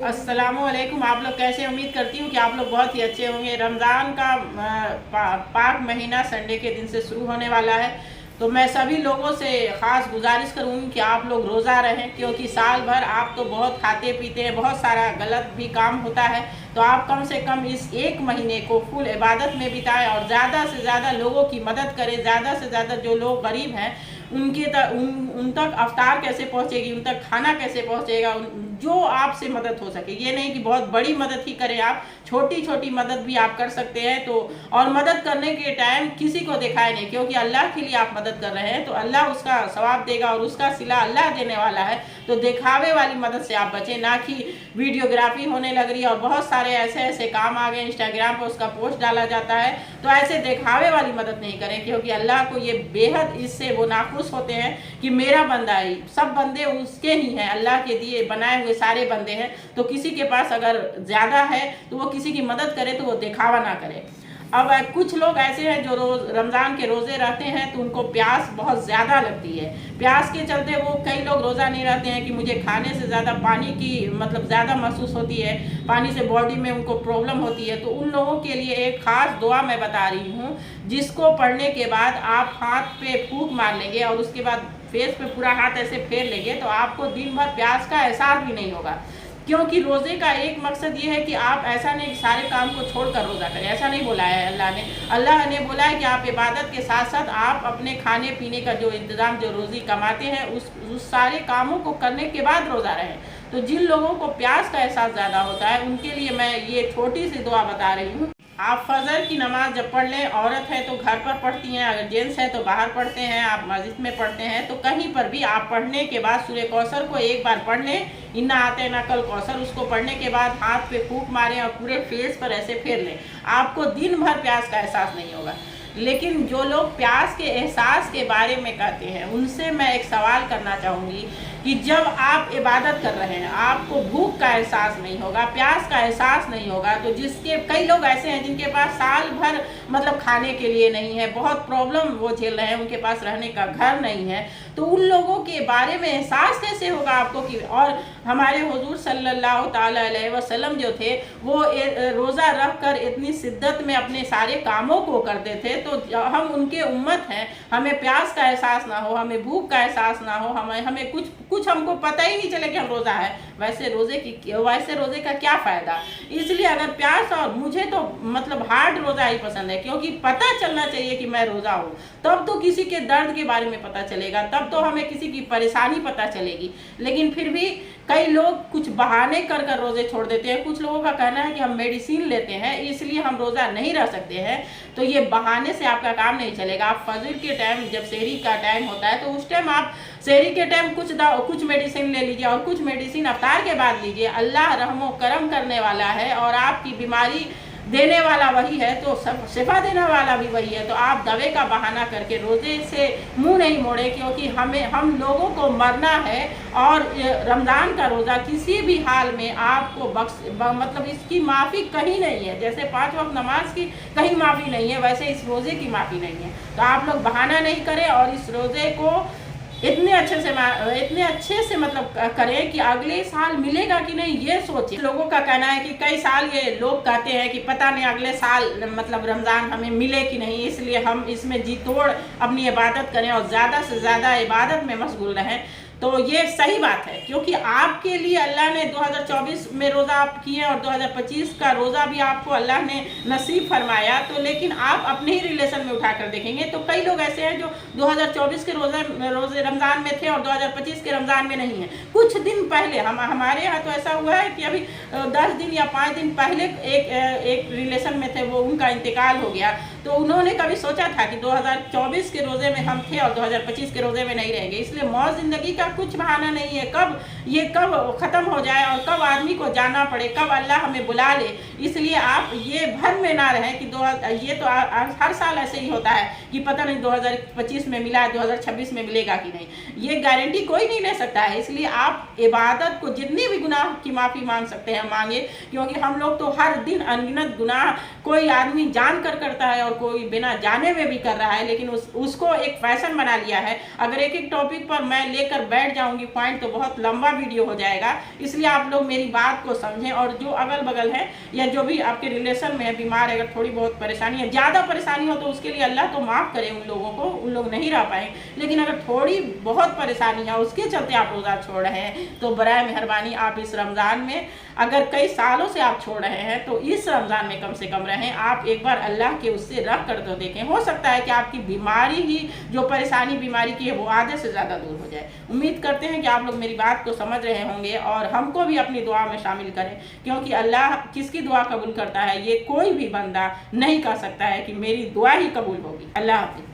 अस्सलामुअलैकुम। आप लोग कैसे? उम्मीद करती हूँ कि आप लोग बहुत ही अच्छे होंगे। रमज़ान का पाक महीना संडे के दिन से शुरू होने वाला है, तो मैं सभी लोगों से ख़ास गुजारिश करूँगी कि आप लोग रोज़ा रहें, क्योंकि साल भर आप तो बहुत खाते पीते हैं, बहुत सारा गलत भी काम होता है। तो आप कम से कम इस एक महीने को फुल इबादत में बिताएं और ज़्यादा से ज़्यादा लोगों की मदद करें। ज़्यादा से ज़्यादा जो लोग गरीब हैं उन तक अफ्तार कैसे पहुंचेगी, उन तक खाना कैसे पहुंचेगा, जो आपसे मदद हो सके। ये नहीं कि बहुत बड़ी मदद ही करें, आप छोटी छोटी मदद भी आप कर सकते हैं। तो और मदद करने के टाइम किसी को दिखाए नहीं, क्योंकि अल्लाह के लिए आप मदद कर रहे हैं तो अल्लाह उसका सवाब देगा और उसका सिला अल्लाह देने वाला है। तो दिखावे वाली मदद से आप बचें, ना कि वीडियोग्राफी होने लग रही है और बहुत सारे ऐसे ऐसे काम आ गए, इंस्टाग्राम पर उसका पोस्ट डाला जाता है। तो ऐसे दिखावे वाली मदद नहीं करें, क्योंकि अल्लाह को ये बेहद इससे वो नाखुश होते हैं कि मेरा बंदा ही, सब बंदे उसके ही हैं, अल्लाह के दिए बनाए हुए सारे बंदे हैं। तो किसी के पास अगर ज़्यादा है तो वो किसी की मदद करे तो वो दिखावा ना करे। अब कुछ लोग ऐसे हैं जो रोज़ रमज़ान के रोज़े रहते हैं तो उनको प्यास बहुत ज़्यादा लगती है। प्यास के चलते वो कई लोग रोज़ा नहीं रहते हैं कि मुझे खाने से ज़्यादा पानी की ज़्यादा महसूस होती है, पानी से बॉडी में उनको प्रॉब्लम होती है। तो उन लोगों के लिए एक ख़ास दुआ मैं बता रही हूँ, जिसको पढ़ने के बाद आप हाथ पे फूंक मार लेंगे और उसके बाद फेस पे पूरा हाथ ऐसे फेर लेंगे तो आपको दिन भर प्यास का एहसास भी नहीं होगा। क्योंकि रोज़े का एक मकसद ये है कि आप ऐसा नहीं सारे काम को छोड़कर रोज़ा करें, ऐसा नहीं बोला है अल्लाह ने बोला है कि आप इबादत के साथ साथ आप अपने खाने पीने का जो इंतज़ाम, जो रोज़ी कमाते हैं, उस सारे कामों को करने के बाद रोज़ा रहें। तो जिन लोगों को प्यास का एहसास ज़्यादा होता है उनके लिए मैं ये छोटी सी दुआ बता रही हूँ। आप फजर की नमाज जब पढ़ लें, औरत है तो घर पर पढ़ती हैं, अगर जेंट्स है तो बाहर पढ़ते हैं, आप मस्जिद में पढ़ते हैं, तो कहीं पर भी आप पढ़ने के बाद सूरह कौसर को एक बार पढ़ लें, इन्ना आते ना कल कौसर। उसको पढ़ने के बाद हाथ पे फूंक मारें और पूरे फेस पर ऐसे फेर लें, आपको दिन भर प्यास का एहसास नहीं होगा। लेकिन जो लोग प्यास के एहसास के बारे में कहते हैं उनसे मैं एक सवाल करना चाहूँगी कि जब आप इबादत कर रहे हैं आपको भूख का एहसास नहीं होगा, प्यास का एहसास नहीं होगा, तो जिसके कई लोग ऐसे हैं जिनके पास साल भर खाने के लिए नहीं है, बहुत प्रॉब्लम वो झेल रहे हैं, उनके पास रहने का घर नहीं है, तो उन लोगों के बारे में एहसास कैसे होगा आपको कि। और हमारे हुजूर सल्लल्लाहु ताला अलैहि वसल्लम जो थे वो रोज़ा रख कर इतनी शिद्दत में अपने सारे कामों को करते थे। तो हम उनके उम्मत हैं, हमें प्यास का एहसास ना हो, हमें भूख का एहसास ना हो, हमें कुछ हमको पता ही नहीं चले कि हम रोज़ा है, वैसे रोज़े का क्या फ़ायदा। इसलिए अगर प्यास, और मुझे तो हार्ड रोज़ा ही पसंद है, क्योंकि पता चलना चाहिए कि मैं रोज़ा हूँ, तब तो किसी के दर्द के बारे में पता चलेगा, तब तो हमें किसी की परेशानी पता चलेगी। लेकिन फिर भी कई लोग कुछ बहाने कर कर रोज़े छोड़ देते हैं। कुछ लोगों का कहना है कि हम मेडिसिन लेते हैं इसलिए हम रोज़ा नहीं रह सकते हैं, तो ये बहाने से आपका काम नहीं चलेगा। आप फजर के टाइम जब सेहरी का टाइम होता है तो उस टाइम आप सेहरी के टाइम कुछ मेडिसिन ले लीजिए और कुछ मेडिसिन अफ्तार के बाद लीजिए। अल्लाह रहमो करम करने वाला है और आपकी बीमारी देने वाला वही है, तो सब शिफा देने वाला भी वही है। तो आप दवे का बहाना करके रोज़े से मुंह नहीं मोड़े, क्योंकि हम लोगों को मरना है। और रमज़ान का रोज़ा किसी भी हाल में आपको इसकी माफ़ी कहीं नहीं है। जैसे 5 वक्त नमाज की कहीं माफ़ी नहीं है, वैसे इस रोज़े की माफ़ी नहीं है। तो आप लोग बहाना नहीं करें और इस रोज़े को इतने अच्छे से करें कि अगले साल मिलेगा कि नहीं ये सोचें। लोगों का कहना है कि कई साल ये लोग कहते हैं कि पता नहीं अगले साल रमज़ान हमें मिले कि नहीं, इसलिए हम इसमें जी तोड़ अपनी इबादत करें और ज़्यादा से ज़्यादा इबादत में मशगूल रहें। तो ये सही बात है, क्योंकि आपके लिए अल्लाह ने 2024 में रोज़ा आप किए और 2025 का रोज़ा भी आपको अल्लाह ने नसीब फरमाया। तो लेकिन आप अपने ही रिलेशन में उठाकर देखेंगे तो कई लोग ऐसे हैं जो 2024 के रोज़े रमज़ान में थे और 2025 के रमज़ान में नहीं है। कुछ दिन पहले हमारे यहाँ तो ऐसा हुआ है कि अभी 10 दिन या 5 दिन पहले एक रिलेशन में थे, वो उनका इंतकाल हो गया। तो उन्होंने कभी सोचा था कि 2024 के रोज़े में हम थे और 2025 के रोज़े में नहीं रहेंगे। इसलिए मौत ज़िंदगी का कुछ बहाना नहीं है, कब ख़त्म हो जाए और कब आदमी को जाना पड़े, कब अल्लाह हमें बुला ले। इसलिए आप ये भ्रम में ना रहें कि ये तो हर साल ऐसे ही होता है कि पता नहीं 2025 में मिला है 2026 में मिलेगा कि नहीं, ये गारंटी कोई नहीं ले सकता है। इसलिए आप इबादत को जितनी भी गुनाह की माफ़ी मांग सकते हैं मांगे, क्योंकि हम लोग तो हर दिन अनगिनत गुनाह कोई आदमी जान कर करता है और कोई बिना जाने में भी कर रहा है, लेकिन उसको एक फैशन बना लिया है। अगर एक एक टॉपिक पर मैं लेकर बैठ जाऊंगी पॉइंट तो बहुत लंबा वीडियो हो जाएगा। इसलिए आप लोग मेरी बात को समझें, और जो अगल बगल है या जो भी आपके रिलेशन में है बीमार है, अगर थोड़ी बहुत परेशानी है, ज़्यादा परेशानी हो तो उसके लिए अल्लाह तो माफ़ करे उन लोगों को, उन लोग नहीं रह पाए, लेकिन अगर थोड़ी बहुत परेशानी है उसके चलते आप रोज़ा छोड़ रहे हैं तो बराए मेहरबानी आप इस रमज़ान में, अगर कई सालों से आप छोड़ रहे हैं तो इस रमज़ान में कम से कम रहें। आप एक बार अल्लाह के उससे रख कर तो देखें, हो सकता है कि आपकी बीमारी ही, जो परेशानी बीमारी की है, वो आधे से ज़्यादा दूर हो जाए। उम्मीद करते हैं कि आप लोग मेरी बात को समझ रहे होंगे और हमको भी अपनी दुआ में शामिल करें, क्योंकि अल्लाह किसकी दुआ कबूल करता है ये कोई भी बंदा नहीं कह सकता है कि मेरी दुआ ही कबूल होगी। अल्लाह हाफ़िज़।